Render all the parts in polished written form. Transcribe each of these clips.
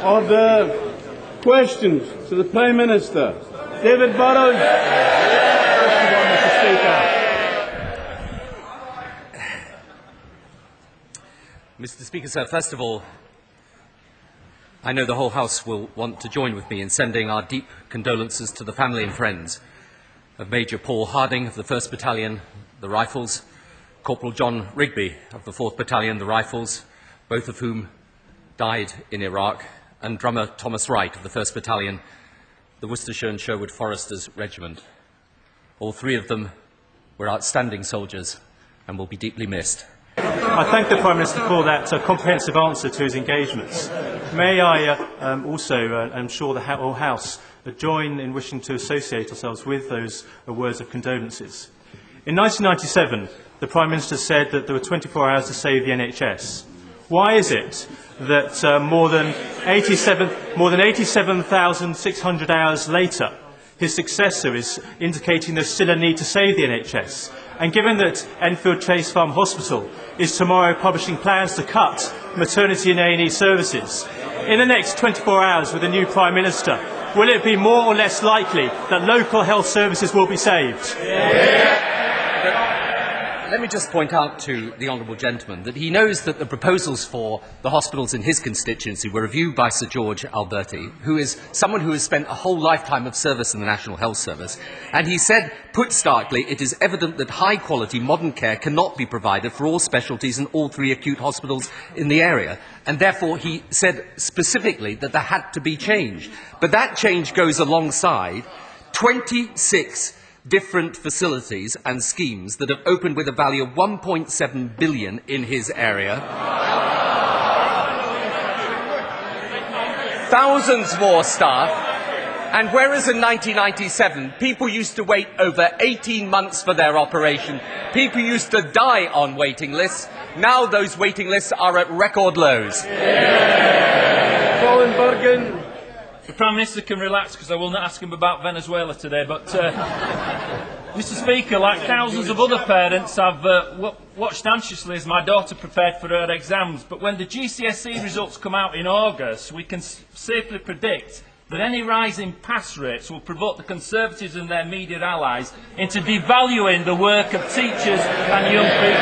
Order. Questions to the Prime Minister. David Burrows. Mr. Speaker. Mr. Speaker, sir, first of all, I know the whole House will want to join with me in sending our deep condolences to the family and friends of Major Paul Harding of the 1st Battalion, the Rifles, Corporal John Rigby of the 4th Battalion, the Rifles, both of whom died in Iraq, and drummer Thomas Wright of the 1st Battalion, the Worcestershire and Sherwood Foresters Regiment. All three of them were outstanding soldiers and will be deeply missed. I thank the Prime Minister for that comprehensive answer to his engagements. May I also, I'm sure the whole House, join in wishing to associate ourselves with those words of condolences. In 1997, the Prime Minister said that there were 24 hours to save the NHS. Why is it that more than 87,600 hours later, his successor is indicating there's still a need to save the NHS? And given that Enfield Chase Farm Hospital is tomorrow publishing plans to cut maternity and A&E services, in the next 24 hours with a new Prime Minister, will it be more or less likely that local health services will be saved? Let me just point out to the honourable gentleman that he knows that the proposals for the hospitals in his constituency were reviewed by Sir George Alberti, who is someone who has spent a whole lifetime of service in the National Health Service. And he said, put starkly, it is evident that high-quality modern care cannot be provided for all specialties in all three acute hospitals in the area. And therefore, he said specifically that there had to be change. But that change goes alongside 26 different facilities and schemes that have opened with a value of 1.7 billion in his area. Thousands more staff. And whereas in 1997 people used to wait over 18 months for their operation, people used to die on waiting lists, now those waiting lists are at record lows. Colin Bergen. The Prime Minister can relax because I will not ask him about Venezuela today, but Mr. Speaker, like thousands of other parents, I've watched anxiously as my daughter prepared for her exams, but when the GCSE results come out in August, we can safely predict that any rise in pass rates will provoke the Conservatives and their media allies into devaluing the work of teachers and young people.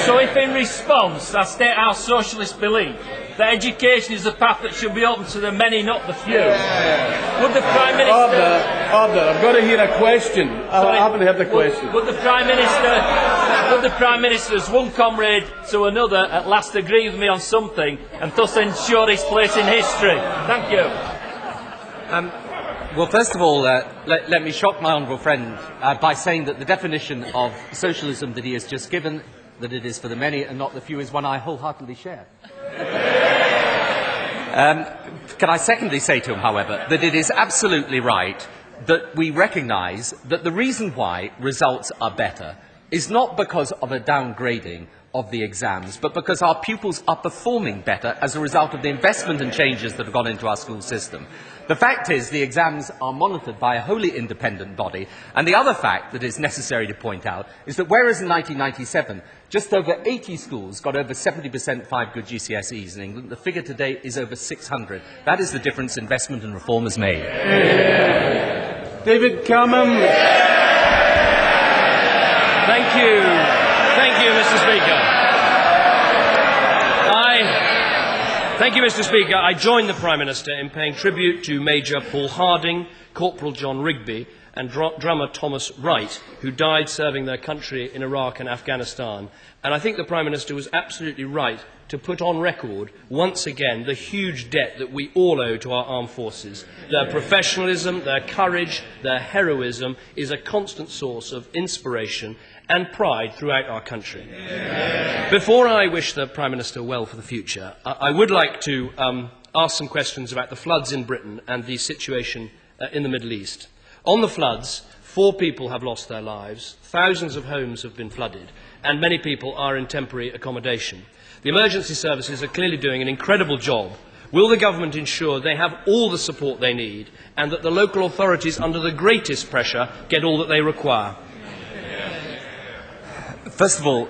So if in response I state our socialist belief that education is a path that should be open to the many, not the few, would the Prime Minister... Order. I've got to hear a question. I haven't heard the question. Would the Prime Minister, as one comrade to another, at last agree with me on something and thus ensure his place in history? Thank you. Well, first of all, let me shock my honourable friend by saying that the definition of socialism that he has just given, that it is for the many and not the few, is one I wholeheartedly share. Can I secondly say to him, however, that it is absolutely right that we recognise that the reason why results are better is not because of a downgrading of the exams, but because our pupils are performing better as a result of the investment and changes that have gone into our school system. The fact is the exams are monitored by a wholly independent body, and the other fact that is necessary to point out is that whereas in 1997 just over 80 schools got over 70% 5 good GCSEs in England, the figure today is over 600. That is the difference investment and reform has made. David Cameron. Thank you. Thank you, Mr. Speaker. Thank you, Mr. Speaker. I join the Prime Minister in paying tribute to Major Paul Harding, Corporal John Rigby and drummer Thomas Wright, who died serving their country in Iraq and Afghanistan. And I think the Prime Minister was absolutely right to put on record, once again, the huge debt that we all owe to our armed forces. Their professionalism, their courage, their heroism is a constant source of inspiration and pride throughout our country. Before I wish the Prime Minister well for the future, I would like to ask some questions about the floods in Britain and the situation in the Middle East. On the floods, 4 people have lost their lives, thousands of homes have been flooded, and many people are in temporary accommodation. The emergency services are clearly doing an incredible job. Will the government ensure they have all the support they need and that the local authorities under the greatest pressure get all that they require? First of all,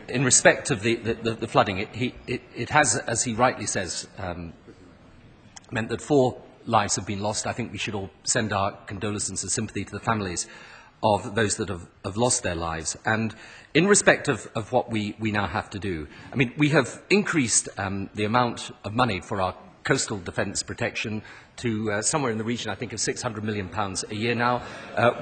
in respect of the flooding, it has, as he rightly says, meant that 4 lives have been lost. I think we should all send our condolences and sympathy to the families of those that have lost their lives. And in respect of what we now have to do, I mean, we have increased the amount of money for our coastal defence protection to somewhere in the region, I think, of £600 million a year now.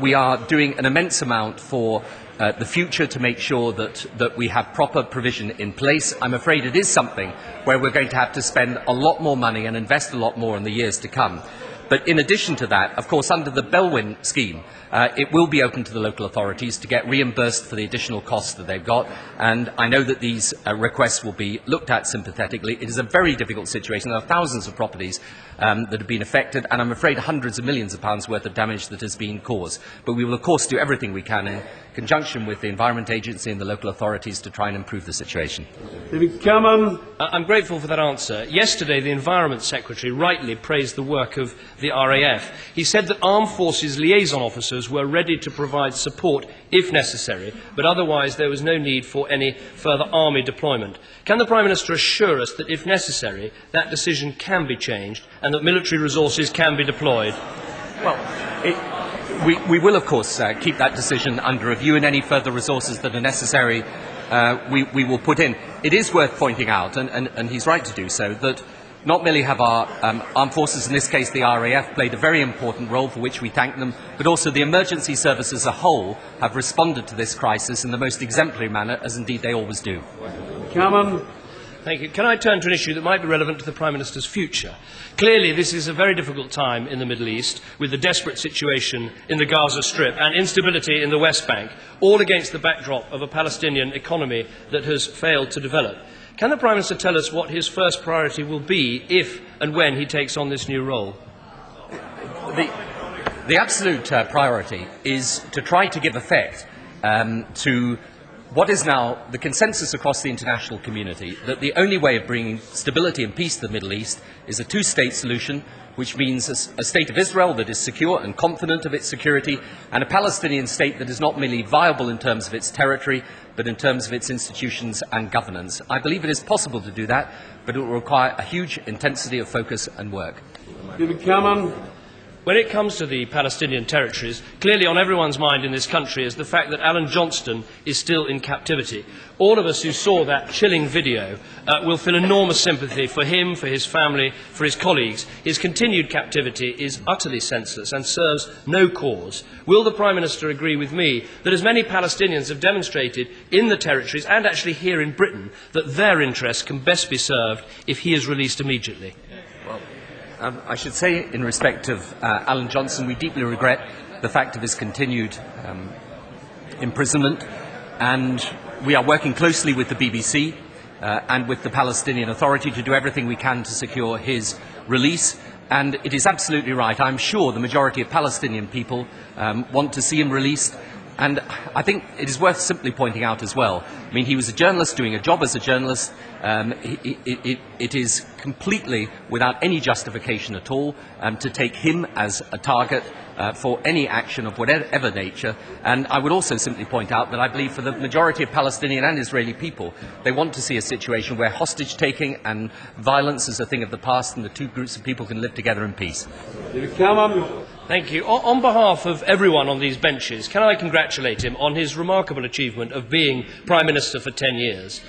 We are doing an immense amount for the future to make sure that we have proper provision in place. I'm afraid it is something where we're going to have to spend a lot more money and invest a lot more in the years to come. But in addition to that, of course, under the Bellwyn scheme, it will be open to the local authorities to get reimbursed for the additional costs that they've got. And I know that these requests will be looked at sympathetically. It is a very difficult situation. There are thousands of properties that have been affected, and I'm afraid hundreds of millions of pounds worth of damage that has been caused. But we will, of course, do everything we can in conjunction with the Environment Agency and the local authorities to try and improve the situation. David Cameron. I'm grateful for that answer. Yesterday, the Environment Secretary rightly praised the work of the RAF. He said that Armed Forces liaison officers were ready to provide support if necessary, but otherwise there was no need for any further army deployment. Can the Prime Minister assure us that, if necessary, that decision can be changed and that military resources can be deployed? Well, we will, of course, keep that decision under review, and any further resources that are necessary we will put in. It is worth pointing out, and he's right to do so, that not merely have our armed forces, in this case the RAF, played a very important role for which we thank them, but also the emergency service as a whole have responded to this crisis in the most exemplary manner, as indeed they always do. Cameron. Thank you. Can I turn to an issue that might be relevant to the Prime Minister's future? Clearly, this is a very difficult time in the Middle East, with the desperate situation in the Gaza Strip and instability in the West Bank, all against the backdrop of a Palestinian economy that has failed to develop. Can the Prime Minister tell us what his first priority will be if and when he takes on this new role? The absolute priority is to try to give effect to what is now the consensus across the international community, that the only way of bringing stability and peace to the Middle East is a two-state solution, which means a state of Israel that is secure and confident of its security, and a Palestinian state that is not merely viable in terms of its territory, but in terms of its institutions and governance. I believe it is possible to do that, but it will require a huge intensity of focus and work. David Cameron. When it comes to the Palestinian territories, clearly on everyone's mind in this country is the fact that Alan Johnston is still in captivity. All of us who saw that chilling video will feel enormous sympathy for him, for his family, for his colleagues. His continued captivity is utterly senseless and serves no cause. Will the Prime Minister agree with me that, as many Palestinians have demonstrated in the territories and actually here in Britain, that their interests can best be served if he is released immediately? I should say, in respect of Alan Johnson, we deeply regret the fact of his continued imprisonment, and we are working closely with the BBC and with the Palestinian Authority to do everything we can to secure his release. And it is absolutely right. I'm sure the majority of Palestinian people want to see him released. And I think it is worth simply pointing out as well, I mean, he was a journalist doing a job as a journalist. It is completely without any justification at all to take him as a target for any action of whatever nature. And I would also simply point out that I believe for the majority of Palestinian and Israeli people, they want to see a situation where hostage-taking and violence is a thing of the past and the two groups of people can live together in peace. Thank you. On behalf of everyone on these benches, can I congratulate him on his remarkable achievement of being Prime Minister for 10 years?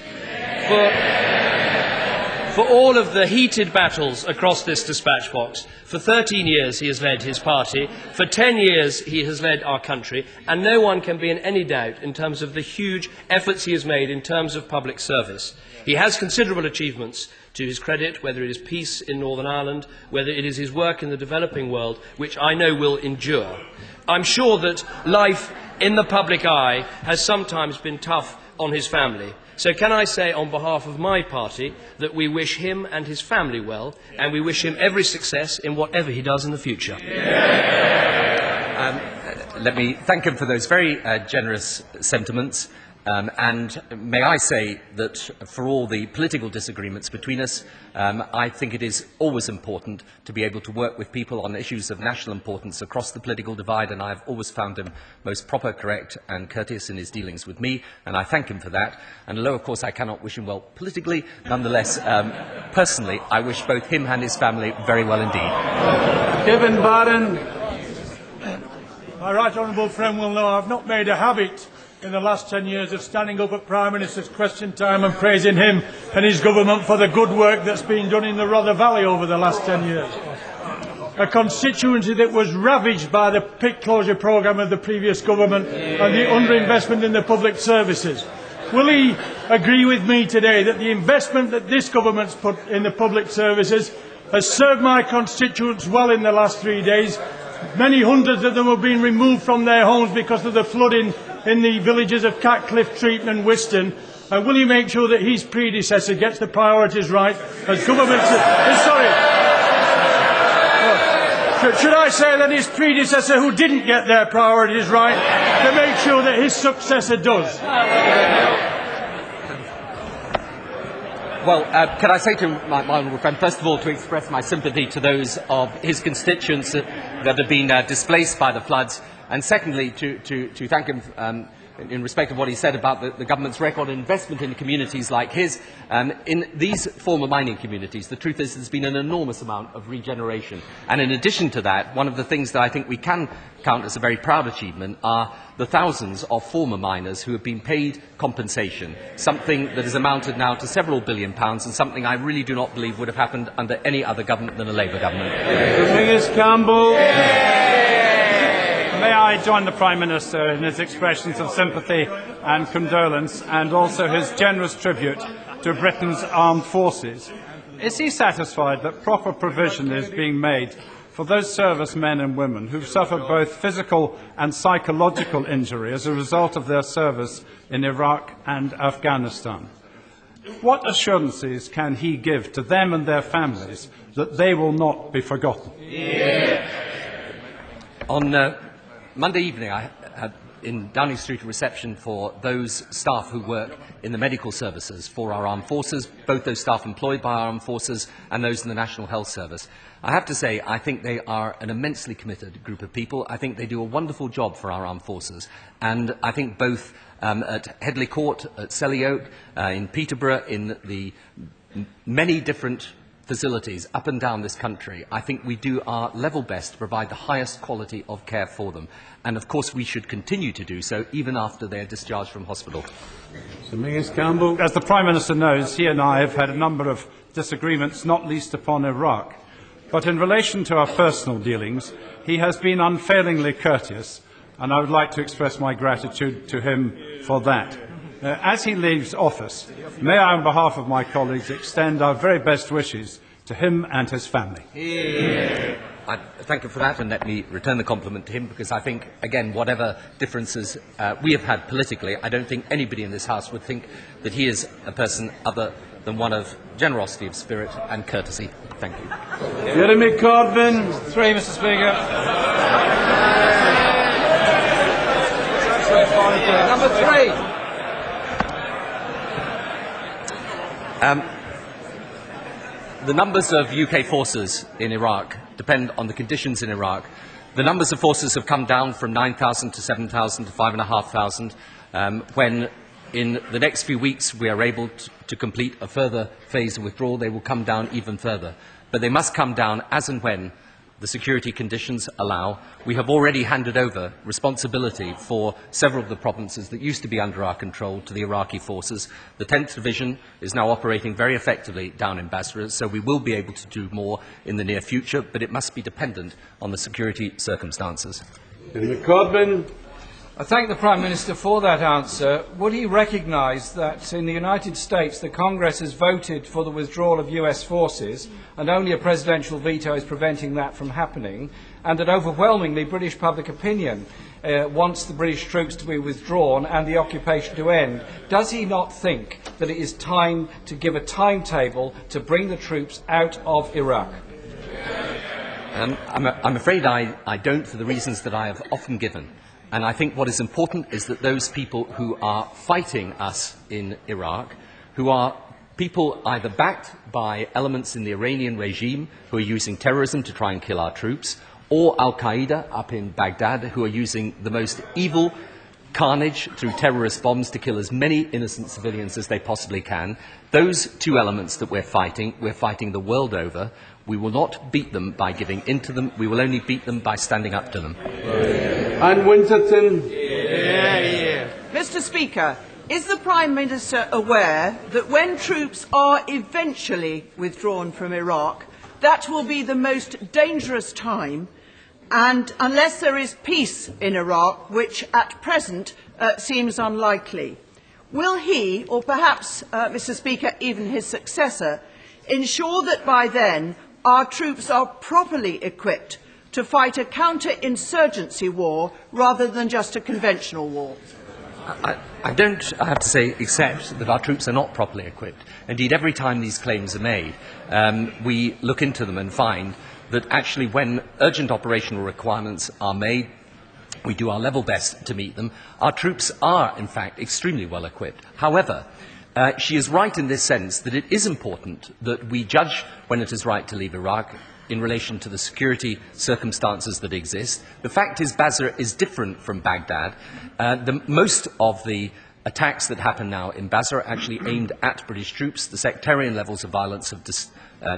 For all of the heated battles across this dispatch box, for 13 years he has led his party, for 10 years he has led our country, and no one can be in any doubt in terms of the huge efforts he has made in terms of public service. He has considerable achievements to his credit, whether it is peace in Northern Ireland, whether it is his work in the developing world, which I know will endure. I'm sure that life in the public eye has sometimes been tough on his family. So can I say on behalf of my party that we wish him and his family well, and we wish him every success in whatever he does in the future. Let me thank him for those very generous sentiments. And may I say that for all the political disagreements between us, I think it is always important to be able to work with people on issues of national importance across the political divide, and I've always found him most proper, correct and courteous in his dealings with me, and I thank him for that. And although, of course, I cannot wish him well politically, nonetheless, personally, I wish both him and his family very well indeed. Kevin Barron. My right honourable friend will know I've not made a habit in the last 10 years of standing up at Prime Minister's question time and praising him and his government for the good work that's been done in the Rother Valley over the last 10 years. A constituency that was ravaged by the pit closure programme of the previous government and the underinvestment in the public services. Will he agree with me today that the investment that this government's put in the public services has served my constituents well in the last 3 days? Many hundreds of them have been removed from their homes because of the flooding in the villages of Catcliffe, Treaton and Wiston. And will he make sure that his predecessor gets the priorities right as government... Should I say that his predecessor who didn't get their priorities right, to make sure that his successor does? Well, can I say to my honourable friend, first of all, to express my sympathy to those of his constituents that have been displaced by the floods, and secondly, to thank him in respect of what he said about the government's record of investment in communities like his. In these former mining communities, the truth is there's been an enormous amount of regeneration. And in addition to that, one of the things that I think we can count as a very proud achievement are the thousands of former miners who have been paid compensation, something that has amounted now to several £billion and something I really do not believe would have happened under any other government than a Labour government. Dominguez Campbell. May I join the Prime Minister in his expressions of sympathy and condolence, and also his generous tribute to Britain's armed forces. Is he satisfied that proper provision is being made for those servicemen and women who've suffered both physical and psychological injury as a result of their service in Iraq and Afghanistan? What assurances can he give to them and their families that they will not be forgotten? On Monday evening, I had in Downing Street a reception for those staff who work in the medical services for our armed forces, both those staff employed by our armed forces and those in the National Health Service. I have to say, I think they are an immensely committed group of people. I think they do a wonderful job for our armed forces. And I think both at Headley Court, at Selly Oak, in Peterborough, in the many different facilities up and down this country, I think we do our level best to provide the highest quality of care for them. And of course we should continue to do so even after they are discharged from hospital. Dominguez Campbell. As the Prime Minister knows, he and I have had a number of disagreements, not least upon Iraq. But in relation to our personal dealings, he has been unfailingly courteous, and I would like to express my gratitude to him for that. As he leaves office, may I, on behalf of my colleagues, extend our very best wishes to him and his family. I thank him for that, and let me return the compliment to him, because I think, again, whatever differences we have had politically, I don't think anybody in this House would think that he is a person other than one of generosity of spirit and courtesy. Thank you. Jeremy Corbyn. 3, Mr. Speaker. Number 3. The numbers of UK forces in Iraq depend on the conditions in Iraq. The numbers of forces have come down from 9,000 to 7,000 to 5,500. When in the next few weeks we are able to complete a further phase of withdrawal, they will come down even further. But they must come down as and when the security conditions allow. We have already handed over responsibility for several of the provinces that used to be under our control to the Iraqi forces. The 10th Division is now operating very effectively down in Basra, so we will be able to do more in the near future, but it must be dependent on the security circumstances. Jeremy Corbyn. I thank the Prime Minister for that answer. Would he recognise that in the United States the Congress has voted for the withdrawal of US forces and only a presidential veto is preventing that from happening, and that overwhelmingly British public opinion wants the British troops to be withdrawn and the occupation to end? Does he not think that it is time to give a timetable to bring the troops out of Iraq? I'm afraid I don't, for the reasons that I have often given. And I think what is important is that those people who are fighting us in Iraq, who are people either backed by elements in the Iranian regime who are using terrorism to try and kill our troops, or Al-Qaeda up in Baghdad, who are using the most evil carnage through terrorist bombs to kill as many innocent civilians as they possibly can. Those two elements that we're fighting the world over. We will not beat them by giving in to them. We will only beat them by standing up to them. And Winterton. Mr. Speaker, is the Prime Minister aware that when troops are eventually withdrawn from Iraq, that will be the most dangerous time, and unless there is peace in Iraq, which at present seems unlikely, will he, or perhaps, Mr. Speaker, even his successor, ensure that by then our troops are properly equipped to fight a counter-insurgency war rather than just a conventional war? I don't, I have to say, accept that our troops are not properly equipped. Indeed, every time these claims are made, we look into them and find that actually when urgent operational requirements are made, we do our level best to meet them. Our troops are, in fact, extremely well equipped. However, she is right in this sense that it is important that we judge when it is right to leave Iraq in relation to the security circumstances that exist. The fact is Basra is different from Baghdad. Most of the attacks that happen now in Basra are actually aimed at British troops. The sectarian levels of violence have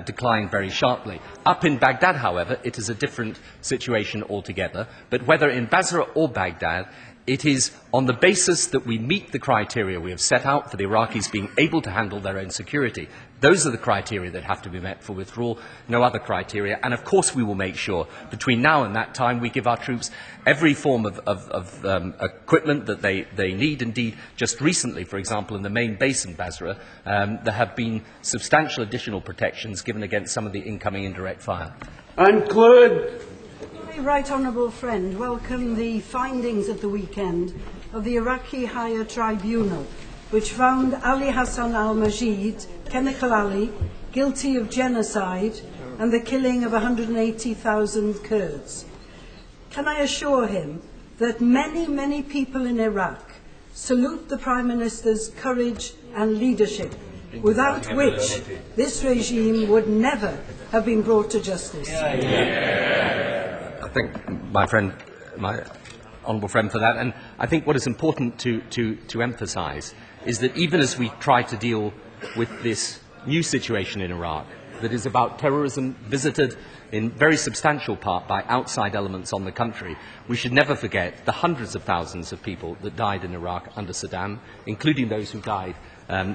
declined very sharply. Up in Baghdad, however, it is a different situation altogether. But whether in Basra or Baghdad, it is on the basis that we meet the criteria we have set out for the Iraqis being able to handle their own security. Those are the criteria that have to be met for withdrawal, no other criteria. And of course we will make sure between now and that time we give our troops every form of equipment that they need. Indeed, just recently, for example, in the main base in Basra, there have been substantial additional protections given against some of the incoming indirect fire. And Claude. Right Honourable Friend, welcome the findings at the weekend of the Iraqi Higher Tribunal, which found Ali Hassan al-Majid, Chemical Ali, guilty of genocide and the killing of 180,000 Kurds. Can I assure him that many people in Iraq salute the Prime Minister's courage and leadership, without which this regime would never have been brought to justice? I thank my honourable friend for that. And I think what is important to emphasise is that even as we try to deal with this new situation in Iraq that is about terrorism visited in very substantial part by outside elements on the country, we should never forget the hundreds of thousands of people that died in Iraq under Saddam, including those who died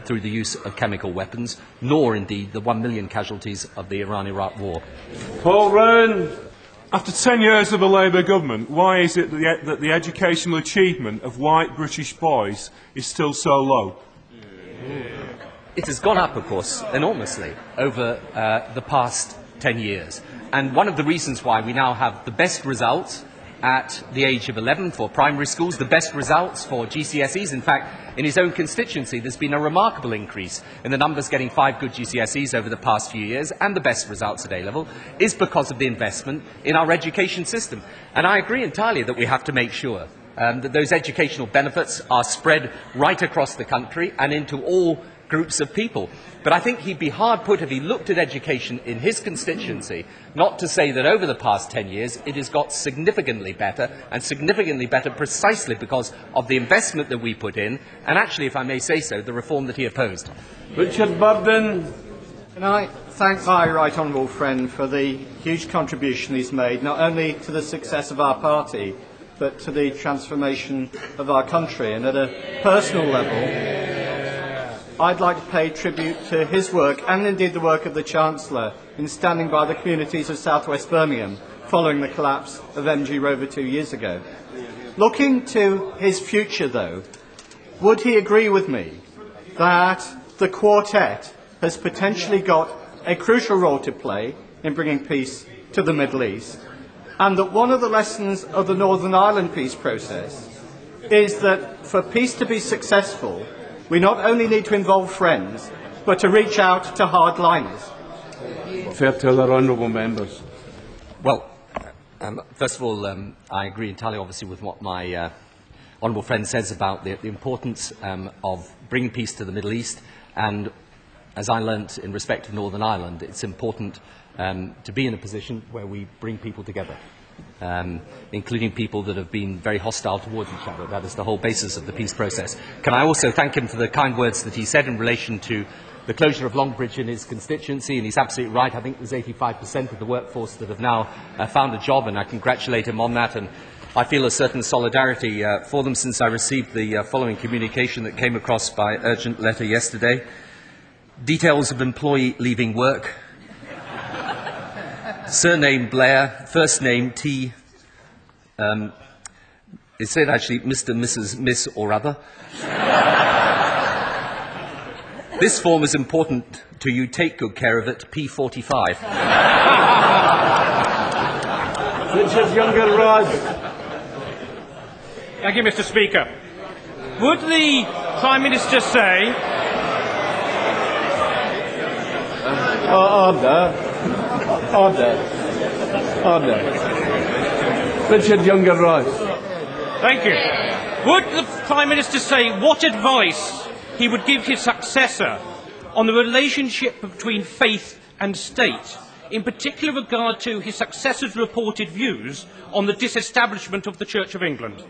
through the use of chemical weapons, nor indeed the 1 million casualties of the Iran-Iraq war. Paul Rowan. After 10 years of a Labour government, why is it that the educational achievement of white British boys is still so low? It has gone up, of course, enormously over the past 10 years. And one of the reasons why we now have the best results at the age of 11 for primary schools, the best results for GCSEs. In fact, in his own constituency, there's been a remarkable increase in the numbers getting 5 good GCSEs over the past few years, and the best results at A-level, is because of the investment in our education system. And I agree entirely that we have to make sure that those educational benefits are spread right across the country and into all groups of people. But I think he'd be hard put if he looked at education in his constituency not to say that over the past 10 years it has got significantly better, and significantly better precisely because of the investment that we put in, and actually, if I may say so, the reform that he opposed. Richard Burden. Can I thank my right honourable friend for the huge contribution he's made, not only to the success of our party, but to the transformation of our country. And at a personal level, I'd like to pay tribute to his work, and indeed the work of the Chancellor, in standing by the communities of South West Birmingham following the collapse of MG Rover 2 years ago. Looking to his future, though, would he agree with me that the Quartet has potentially got a crucial role to play in bringing peace to the Middle East, and that one of the lessons of the Northern Ireland peace process is that for peace to be successful, we not only need to involve friends, but to reach out to hardliners? Fair to other honourable members. Well, First of all, I agree entirely, obviously, with what my honourable friend says about the importance of bringing peace to the Middle East. And as I learnt in respect of Northern Ireland, it's important to be in a position where we bring people together, including people that have been very hostile towards each other. That is the whole basis of the peace process. Can I also thank him for the kind words that he said in relation to the closure of Longbridge in his constituency, and he's absolutely right. I think there's 85% of the workforce that have now found a job, and I congratulate him on that. And I feel a certain solidarity for them since I received the following communication that came across by urgent letter yesterday. Details of employee leaving work. Surname Blair, first name T. It said actually Mr., Mrs., Miss or other. This form is important to you. Take good care of it. P45. Richard Younger Rod. Thank you, Mr. Speaker. Would the Prime Minister say... Order. Richard Younger Rod. Thank you. Would the Prime Minister say what advice he would give his successor on the relationship between faith and state, in particular regard to his successor's reported views on the disestablishment of the Church of England?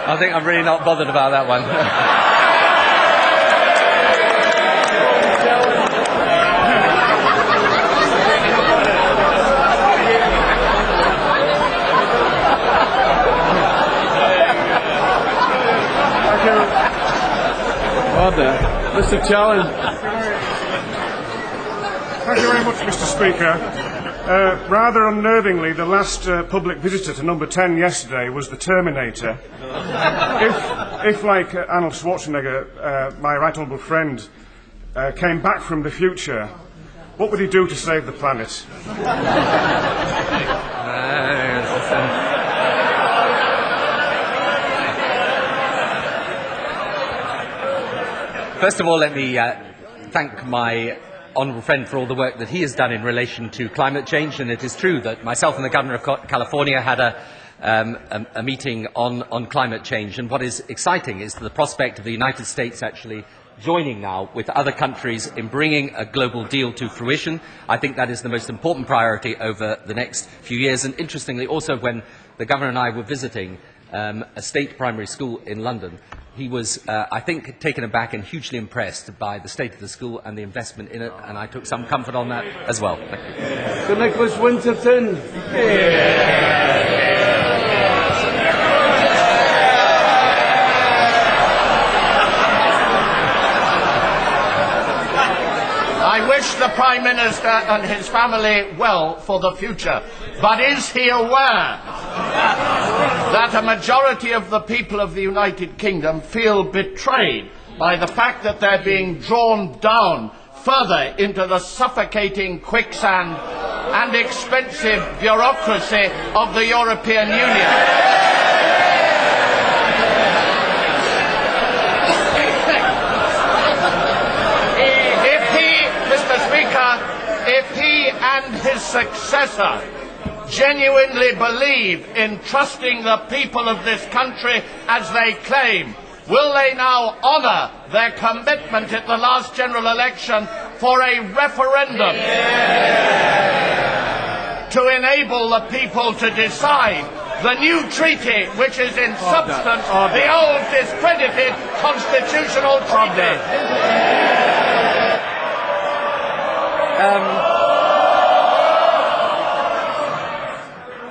I think I'm really not bothered about that one. Order. Mr. Challenge. Thank you very much, Mr. Speaker. Rather unnervingly, the last public visitor to number 10 yesterday was the Terminator. If like Arnold Schwarzenegger, my right honourable friend, came back from the future, what would he do to save the planet? First of all, let me thank my honourable friend for all the work that he has done in relation to climate change. And it is true that myself and the Governor of California had a meeting on climate change. And what is exciting is the prospect of the United States actually joining now with other countries in bringing a global deal to fruition. I think that is the most important priority over the next few years. And interestingly, also when the Governor and I were visiting a state primary school in London, he was, I think, taken aback and hugely impressed by the state of the school and the investment in it, and I took some comfort on that as well. Sir Nicholas Winterton. I wish the Prime Minister and his family well for the future, but is he aware that a majority of the people of the United Kingdom feel betrayed by the fact that they're being drawn down further into the suffocating quicksand and expensive bureaucracy of the European Union? If he and his successor genuinely believe in trusting the people of this country as they claim, will they now honour their commitment at the last general election for a referendum to enable the people to decide the new treaty, which is in substance the old discredited constitutional treaty?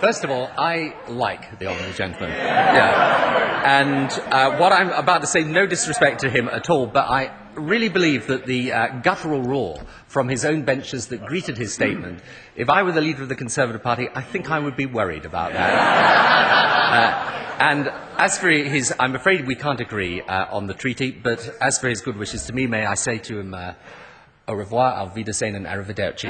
First of all, I like the honourable gentleman. Yeah. And what I'm about to say, no disrespect to him at all, but I really believe that the guttural roar from his own benches that greeted his statement, if I were the leader of the Conservative Party, I think I would be worried about that. And as for his, I'm afraid we can't agree on the treaty, but as for his good wishes to me, may I say to him, au revoir, auf Wiedersehen and arrivederci.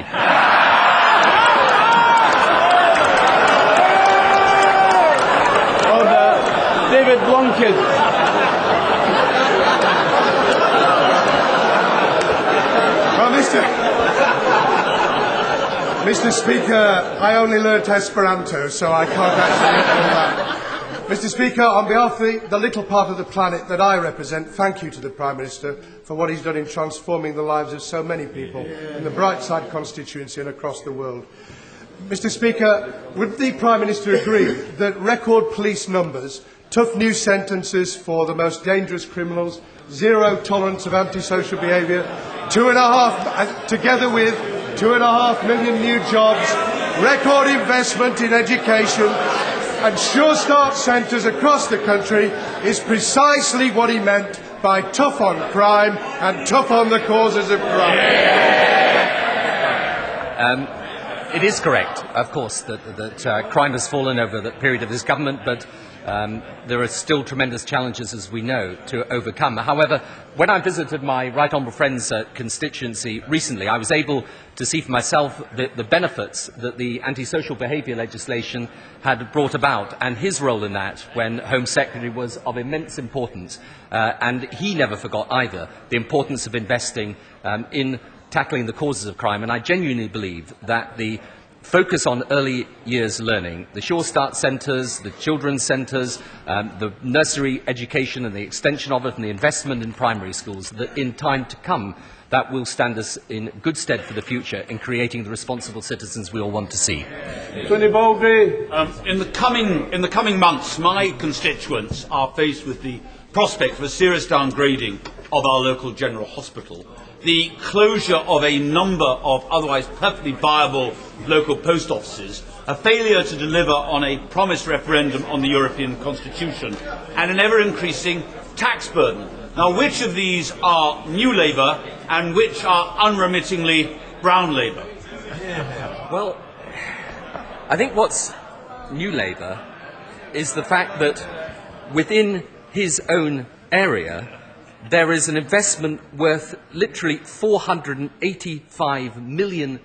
Order. Blunkett. Well, Mr. Speaker, I only learnt Esperanto, so I can't actually do that. Mr. Speaker, on behalf of the little part of the planet that I represent, thank you to the Prime Minister for what he's done in transforming the lives of so many people in the Brightside constituency and across the world. Mr. Speaker, would the Prime Minister agree that record police numbers, tough new sentences for the most dangerous criminals, zero tolerance of antisocial behaviour, together with 2.5 million new jobs, record investment in education and Sure Start centres across the country is precisely what he meant by tough on crime and tough on the causes of crime? It is correct, of course, that crime has fallen over the period of this government, but there are still tremendous challenges, as we know, to overcome. However, when I visited my Right Honourable Friend's constituency recently, I was able to see for myself the benefits that the antisocial behaviour legislation had brought about, and his role in that when Home Secretary was of immense importance. And he never forgot either the importance of investing in tackling the causes of crime, and I genuinely believe that the focus on early years learning, the Sure Start centres, the children's centres, the nursery education and the extension of it and the investment in primary schools, that in time to come that will stand us in good stead for the future in creating the responsible citizens we all want to see. Tony Baldry. In the coming months, my constituents are faced with the prospect of a serious downgrading of our local general hospital, the closure of a number of otherwise perfectly viable local post offices, a failure to deliver on a promised referendum on the European Constitution, and an ever-increasing tax burden. Now, which of these are New Labour and which are unremittingly Brown Labour? Well, I think what's New Labour is the fact that within his own area there is an investment worth literally £485 million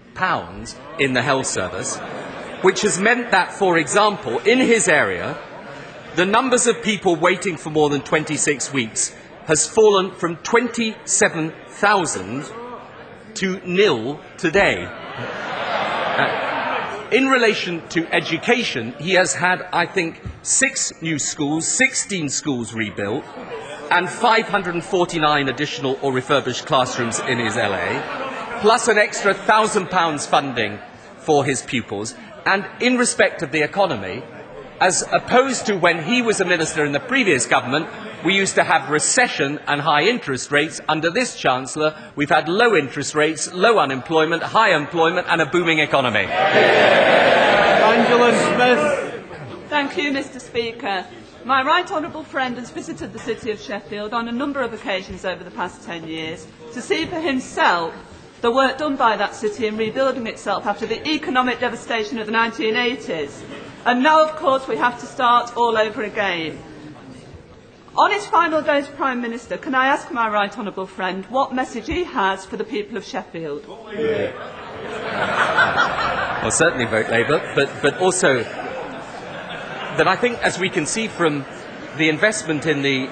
in the health service, which has meant that, for example, in his area, the numbers of people waiting for more than 26 weeks has fallen from 27,000 to nil today. In relation to education, he has had, I think, 6 new schools, 16 schools rebuilt, and 549 additional or refurbished classrooms in his LA, plus an extra £1,000 funding for his pupils. And in respect of the economy, as opposed to when he was a minister in the previous government, we used to have recession and high interest rates. Under this Chancellor, we've had low interest rates, low unemployment, high employment and a booming economy. Angela Smith. Thank you, Mr. Speaker. My Right Honourable Friend has visited the city of Sheffield on a number of occasions over the past 10 years to see for himself the work done by that city in rebuilding itself after the economic devastation of the 1980s. And now, of course, we have to start all over again. On his final day as Prime Minister, can I ask my Right Honourable Friend what message he has for the people of Sheffield? Well, certainly vote Labour, but also that I think, as we can see from the investment in the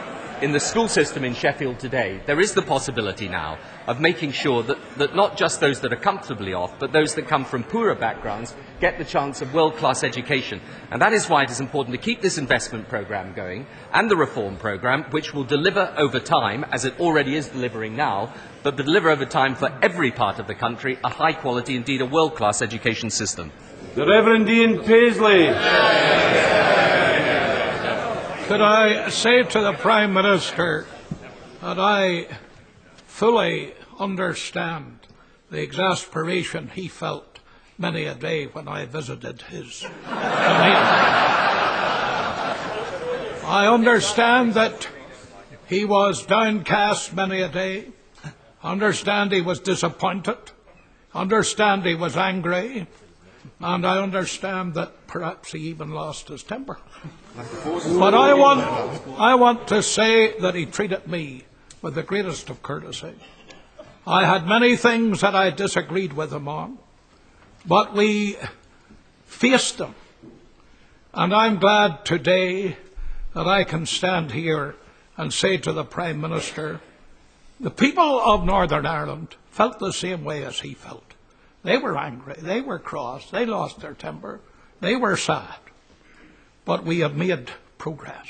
school system in Sheffield today, there is the possibility now of making sure that not just those that are comfortably off, but those that come from poorer backgrounds get the chance of world-class education. And that is why it is important to keep this investment programme going and the reform programme, which will deliver over time, as it already is delivering now, but deliver over time for every part of the country a high-quality, indeed a world-class education system. The Reverend Ian Paisley. Could I say to the Prime Minister that I fully understand the exasperation he felt many a day when I visited his domain. I understand that he was downcast many a day. I understand he was disappointed. I understand he was angry. And I understand that perhaps he even lost his temper. But I want to say that he treated me with the greatest of courtesy. I had many things that I disagreed with him on, but we faced them. And I'm glad today that I can stand here and say to the Prime Minister, the people of Northern Ireland felt the same way as he felt. They were angry, they were cross, they lost their temper, they were sad. But we have made progress.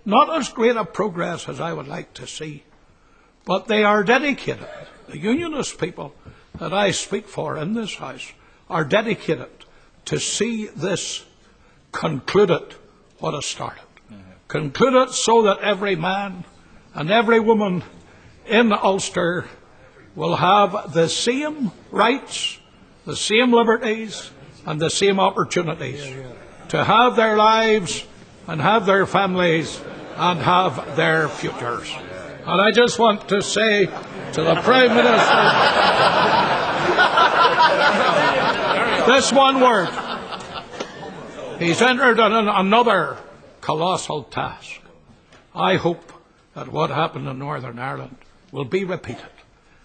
Not as great a progress as I would like to see, but they are dedicated. The Unionist people that I speak for in this House are dedicated to see this concluded what has started. Concluded so that every man and every woman in Ulster will have the same rights, the same liberties and the same opportunities to have their lives and have their families and have their futures. And I just want to say to the Prime Minister this one word. He's entered on another colossal task. I hope that what happened in Northern Ireland will be repeated,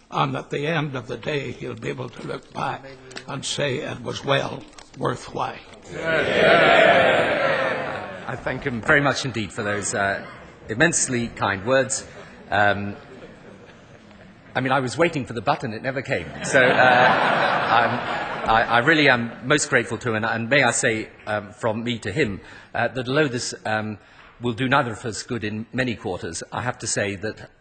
and at the end of the day he'll be able to look back and say it was well worthwhile. I thank him very much indeed for those immensely kind words. I was waiting for the button, it never came. So I really am most grateful to him, and may I say from me to him that although this will do neither of us good in many quarters, I have to say that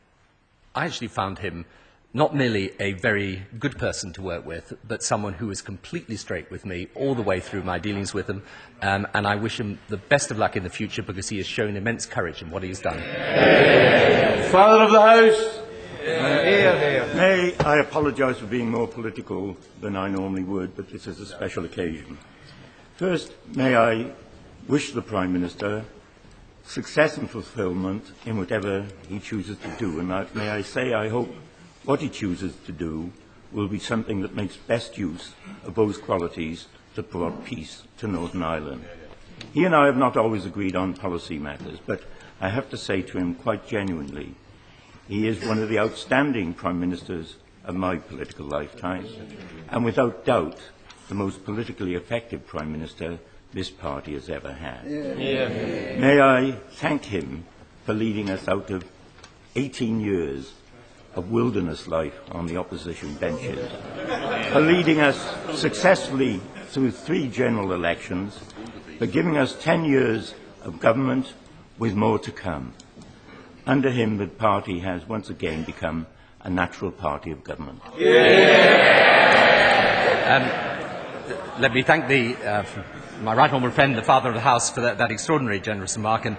I actually found him not merely a very good person to work with, but someone who was completely straight with me all the way through my dealings with him, and I wish him the best of luck in the future because he has shown immense courage in what he has done. Father of the House. May I apologise for being more political than I normally would, but this is a special occasion. First, may I wish the Prime Minister success and fulfilment in whatever he chooses to do, and may I say I hope what he chooses to do will be something that makes best use of those qualities that brought peace to Northern Ireland. He and I have not always agreed on policy matters, but I have to say to him quite genuinely, he is one of the outstanding Prime Ministers of my political lifetime, and without doubt the most politically effective Prime Minister this party has ever had. May I thank him for leading us out of 18 years of wilderness life on the opposition benches, for leading us successfully through 3 general elections, for giving us 10 years of government with more to come. Under him, the party has once again become a natural party of government. Let me thank my right honourable friend, the Father of the House, for that extraordinary generous remark. And